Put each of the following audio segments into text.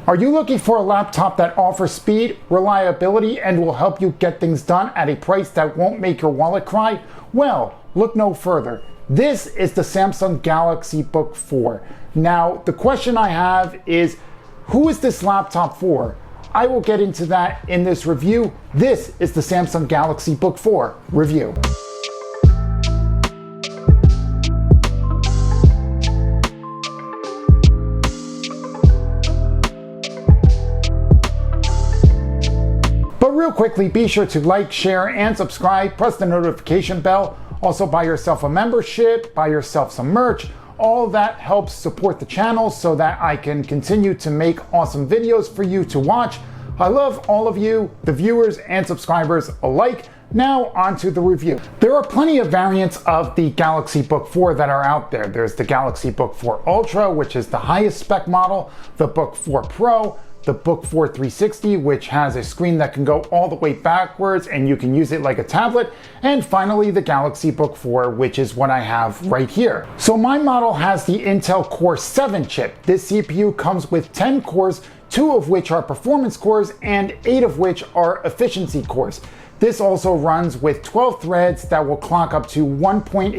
Are you looking for a laptop that offers speed, reliability, and will help you get things done at a price that won't make your wallet cry? Well, look no further. This is the Samsung Galaxy Book 4. Now, the question I have is, who is this laptop for? I will get into that in this review. This is the Samsung Galaxy Book 4 review. But real quickly, be sure to like, share, and subscribe. Press the notification bell. Also buy yourself a membership, buy yourself some merch. All that helps support the channel so that I can continue to make awesome videos for you to watch. I love all of you, the viewers and subscribers alike. Now on to the review. There are plenty of variants of the Galaxy Book 4 that are out there. There's the Galaxy Book 4 Ultra, which is the highest spec model, the Book 4 Pro, the Book 4 360, which has a screen that can go all the way backwards and you can use it like a tablet, and finally the Galaxy Book 4, which is what I have right here. So my model has the Intel Core 7 chip. This CPU comes with 10 cores, 2 of which are performance cores and 8 of which are efficiency cores. This also runs with 12 threads that will clock up to 1.80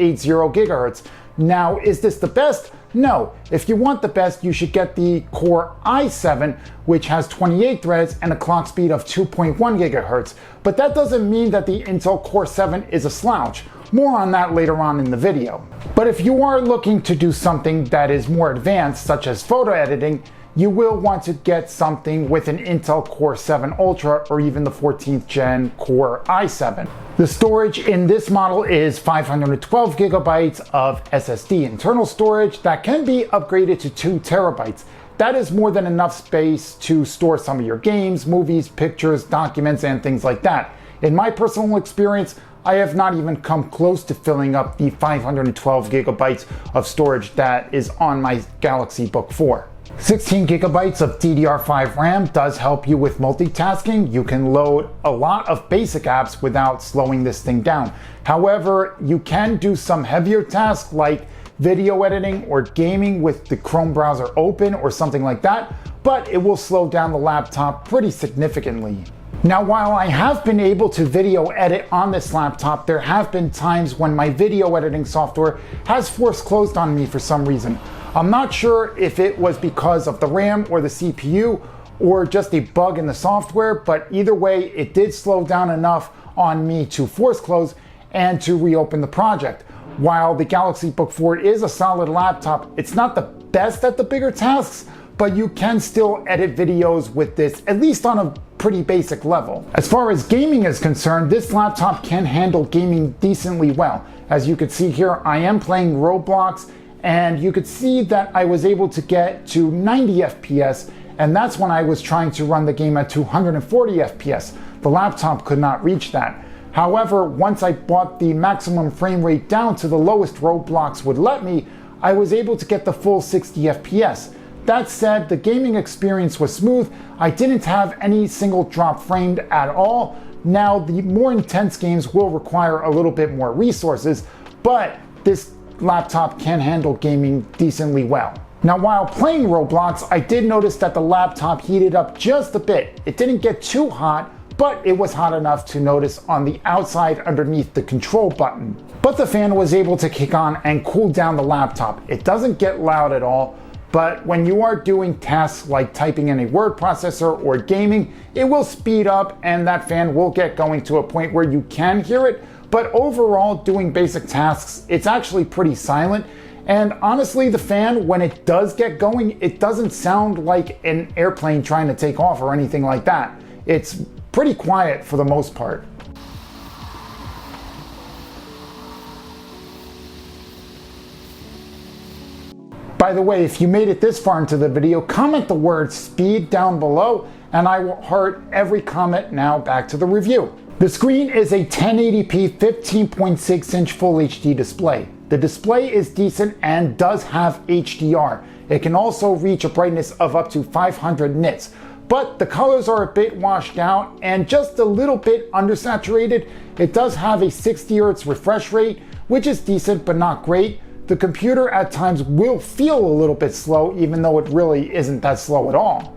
gigahertz. Now, is this the best? No. If you want the best, you should get the Core i7, which has 28 threads and a clock speed of 2.1 gigahertz. But that doesn't mean that the Intel Core 7 is a slouch. More on that later on in the video. But if you are looking to do something that is more advanced, such as photo editing, you will want to get something with an Intel Core 7 Ultra or even the 14th gen Core i7. The storage in this model is 512 gigabytes of SSD internal storage that can be upgraded to 2 terabytes. That is more than enough space to store some of your games, movies, pictures, documents, and things like that. In my personal experience, I have not even come close to filling up the 512 gigabytes of storage that is on my Galaxy Book 4. 16 gigabytes of DDR5 RAM does help you with multitasking. You can load a lot of basic apps without slowing this thing down. However, you can do some heavier tasks like video editing or gaming with the Chrome browser open or something like that, but it will slow down the laptop pretty significantly. Now, while I have been able to video edit on this laptop, there have been times when my video editing software has force closed on me for some reason. I'm not sure if it was because of the RAM or the CPU or just a bug in the software, but either way, it did slow down enough on me to force close and to reopen the project. While the Galaxy Book 4 is a solid laptop, it's not the best at the bigger tasks, but you can still edit videos with this, at least on a pretty basic level. As far as gaming is concerned, this laptop can handle gaming decently well. As you can see here, I am playing Roblox, and you could see that I was able to get to 90 FPS, and that's when I was trying to run the game at 240 FPS. The laptop could not reach that. However, once I brought the maximum frame rate down to the lowest Roblox would let me, I was able to get the full 60 FPS. That said, the gaming experience was smooth. I didn't have any single drop framed at all. Now, the more intense games will require a little bit more resources, but this laptop can handle gaming decently well. Now, while playing Roblox, I did notice that the laptop heated up just a bit. It didn't get too hot, but it was hot enough to notice on the outside underneath the control button. But the fan was able to kick on and cool down the laptop. It doesn't get loud at all, but when you are doing tasks like typing in a word processor or gaming, it will speed up and that fan will get going to a point where you can hear it. But overall, doing basic tasks, it's actually pretty silent. And honestly, the fan, when it does get going, it doesn't sound like an airplane trying to take off or anything like that. It's pretty quiet for the most part. By the way, if you made it this far into the video, comment the word speed down below and I will heart every comment. Now back to the review. The screen is a 1080p 15.6 inch Full HD display. The display is decent and does have HDR. It can also reach a brightness of up to 500 nits, but the colors are a bit washed out and just a little bit undersaturated. It does have a 60 Hz refresh rate, which is decent but not great. The computer at times will feel a little bit slow, even though it really isn't that slow at all.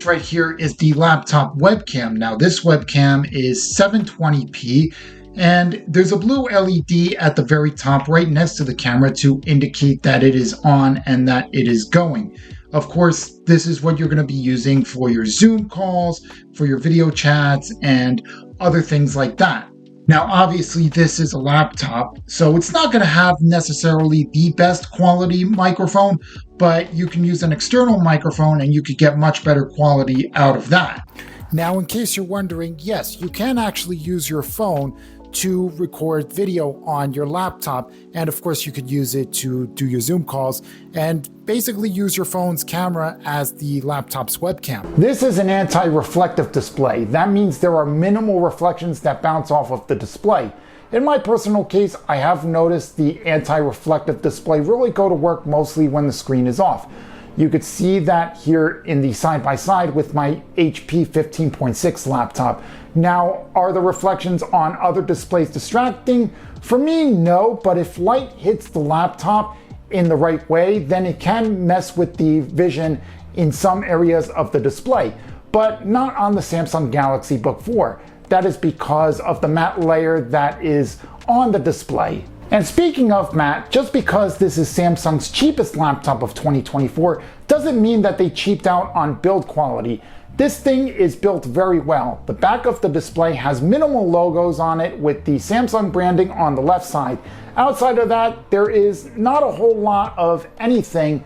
Right here is the laptop webcam. Now this webcam is 720p and there's a blue LED at the very top right next to the camera to indicate that it is on and that it is going. Of course, this is what you're going to be using for your Zoom calls, for your video chats, and other things like that. Now, obviously, this is a laptop, so it's not going to have necessarily the best quality microphone, but you can use an external microphone and you could get much better quality out of that. Now, in case you're wondering, yes, you can actually use your phone to record video on your laptop, and of course you could use it to do your Zoom calls and basically use your phone's camera as the laptop's webcam. This is an anti-reflective display. That means there are minimal reflections that bounce off of the display. In my personal case, I have noticed the anti-reflective display really go to work mostly when the screen is off. You could see that here in the side-by-side with my HP 15.6 laptop. Now, are the reflections on other displays distracting? For me, no, but if light hits the laptop in the right way, then it can mess with the vision in some areas of the display, but not on the Samsung Galaxy Book 4. That is because of the matte layer that is on the display. And speaking of matte, just because this is Samsung's cheapest laptop of 2024 doesn't mean that they cheaped out on build quality. This thing is built very well. The back of the display has minimal logos on it with the Samsung branding on the left side. Outside of that, there is not a whole lot of anything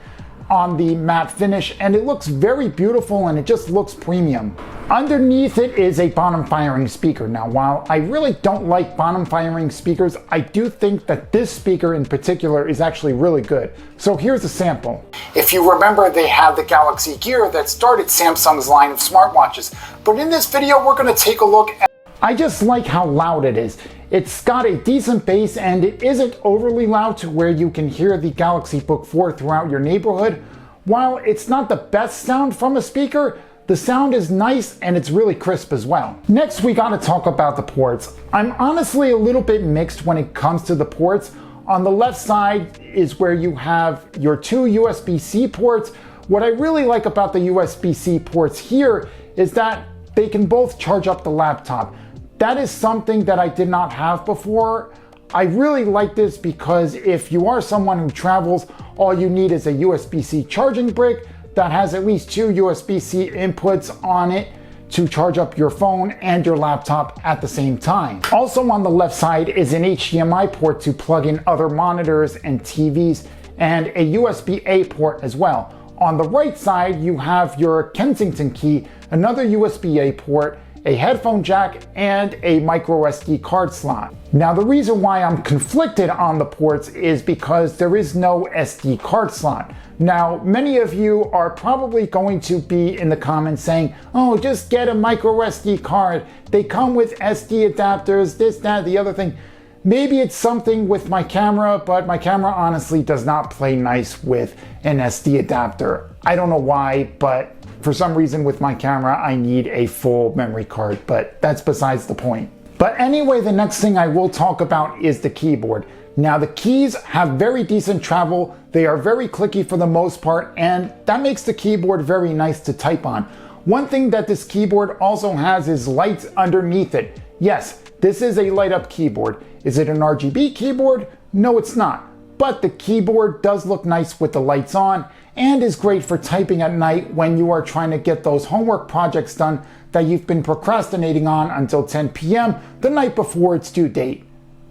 on the matte finish, and it looks very beautiful and it just looks premium. Underneath it is a bottom firing speaker. Now, while I really don't like bottom firing speakers, I do think that this speaker in particular is actually really good. So here's a sample. If you remember, they had the Galaxy Gear that started Samsung's line of smartwatches. But in this video, we're gonna take a look at... I just like how loud it is. It's got a decent bass and it isn't overly loud to where you can hear the Galaxy Book 4 throughout your neighborhood. While it's not the best sound from a speaker, the sound is nice and it's really crisp as well. Next, we gotta talk about the ports. I'm honestly a little bit mixed when it comes to the ports. On the left side is where you have your two USB-C ports. What I really like about the USB-C ports here is that they can both charge up the laptop. That is something that I did not have before. I really like this because if you are someone who travels, all you need is a USB-C charging brick that has at least two USB-C inputs on it to charge up your phone and your laptop at the same time. Also on the left side is an HDMI port to plug in other monitors and TVs, and a USB-A port as well. On the right side, you have your Kensington key, another USB-A port, a headphone jack, and a micro SD card slot. Now, the reason why I'm conflicted on the ports is because there is no SD card slot. Now, many of you are probably going to be in the comments saying, oh, just get a micro SD card. They come with SD adapters, this, that, the other thing. Maybe it's something with my camera, but my camera honestly does not play nice with an SD adapter. I don't know why, but for some reason with my camera, I need a full memory card, but that's besides the point. But anyway, the next thing I will talk about is the keyboard. Now, the keys have very decent travel. They are very clicky for the most part, and that makes the keyboard very nice to type on. One thing that this keyboard also has is lights underneath it. Yes, this is a light up keyboard. Is it an RGB keyboard? No, it's not. But the keyboard does look nice with the lights on and is great for typing at night when you are trying to get those homework projects done that you've been procrastinating on until 10 p.m. the night before its due date.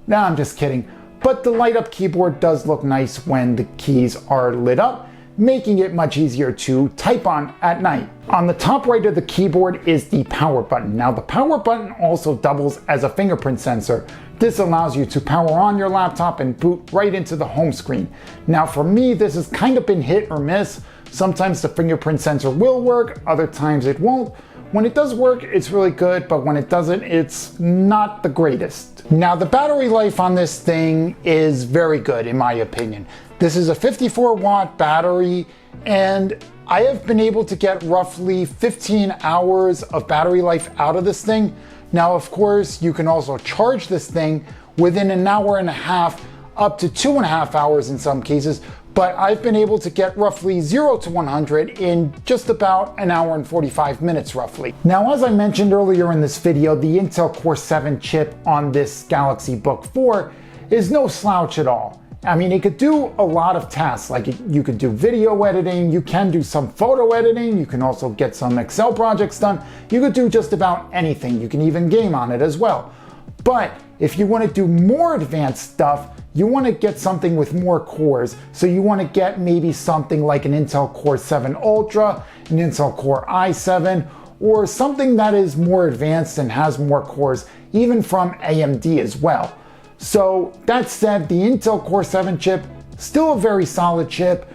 Nah, I'm just kidding. But the light up keyboard does look nice when the keys are lit up, making it much easier to type on at night. On the top right of the keyboard is the power button. Now, the power button also doubles as a fingerprint sensor. This allows you to power on your laptop and boot right into the home screen. Now, for me, this has kind of been hit or miss. Sometimes the fingerprint sensor will work, other times it won't. When it does work, it's really good, but when it doesn't, it's not the greatest. Now, the battery life on this thing is very good, in my opinion. This is a 54-watt battery, and I have been able to get roughly 15 hours of battery life out of this thing. Now, of course, you can also charge this thing within an hour and a half, up to 2.5 hours in some cases, but I've been able to get roughly 0 to 100 in just about an hour and 45 minutes roughly. Now, as I mentioned earlier in this video, the Intel Core 7 chip on this Galaxy Book 4 is no slouch at all. I mean, it could do a lot of tasks, like you could do video editing, you can do some photo editing, you can also get some Excel projects done, you could do just about anything, you can even game on it as well. But if you want to do more advanced stuff, you want to get something with more cores. So you want to get maybe something like an Intel Core 7 Ultra, an Intel Core i7, or something that is more advanced and has more cores, even from AMD as well. So that said, the Intel Core 7 chip, still a very solid chip.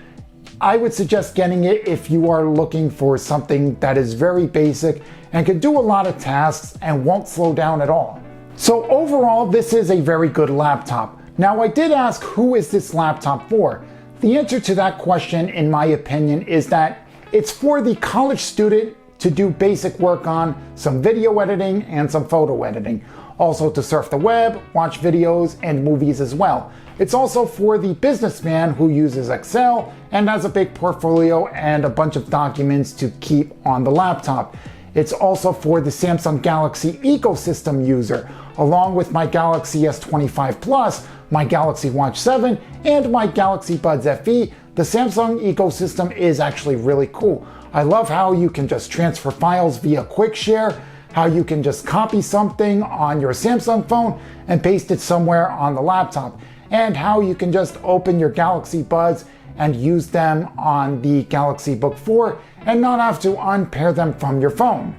I would suggest getting it if you are looking for something that is very basic and can do a lot of tasks and won't slow down at all. So overall, this is a very good laptop. Now, I did ask, who is this laptop for? The answer to that question, in my opinion, is that it's for the college student to do basic work on some video editing and some photo editing. Also to surf the web, watch videos and movies as well. It's also for the businessman who uses Excel and has a big portfolio and a bunch of documents to keep on the laptop. It's also for the Samsung Galaxy ecosystem user, along with my Galaxy S25 Plus, my Galaxy Watch 7, and my Galaxy Buds FE. The Samsung ecosystem is actually really cool. I love how you can just transfer files via QuickShare, how you can just copy something on your Samsung phone and paste it somewhere on the laptop, and how you can just open your Galaxy Buds and use them on the Galaxy Book 4 and not have to unpair them from your phone.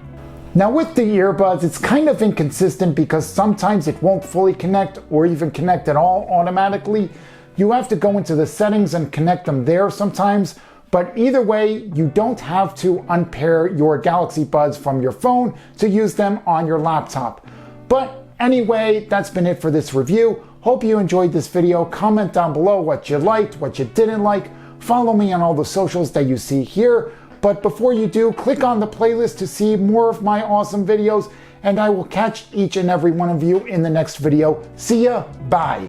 Now, with the earbuds, it's kind of inconsistent because sometimes it won't fully connect or even connect at all automatically. You have to go into the settings and connect them there sometimes. But either way, you don't have to unpair your Galaxy Buds from your phone to use them on your laptop. But anyway, that's been it for this review. Hope you enjoyed this video. Comment down below what you liked, what you didn't like. Follow me on all the socials that you see here. But before you do, click on the playlist to see more of my awesome videos, and I will catch each and every one of you in the next video. See ya, bye.